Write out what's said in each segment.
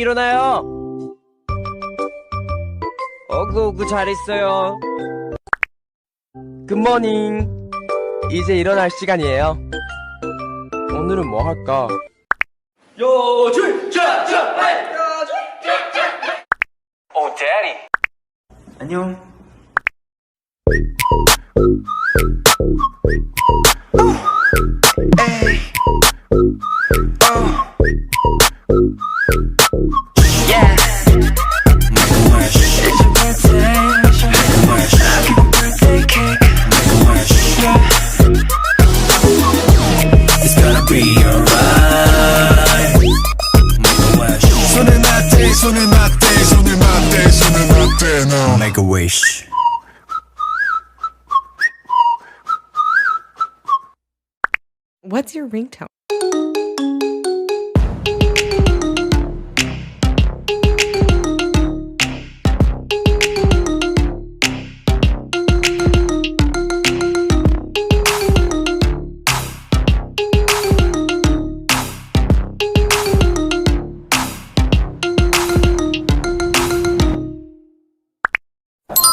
일어나요. 어구 잘 있어요. 굿모닝. 이제 일어날 시간이에요. 오늘은 뭐 할까? 오, 데디. 안녕. Make a wish. What's your ringtone?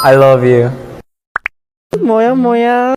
I love you. 뭐야?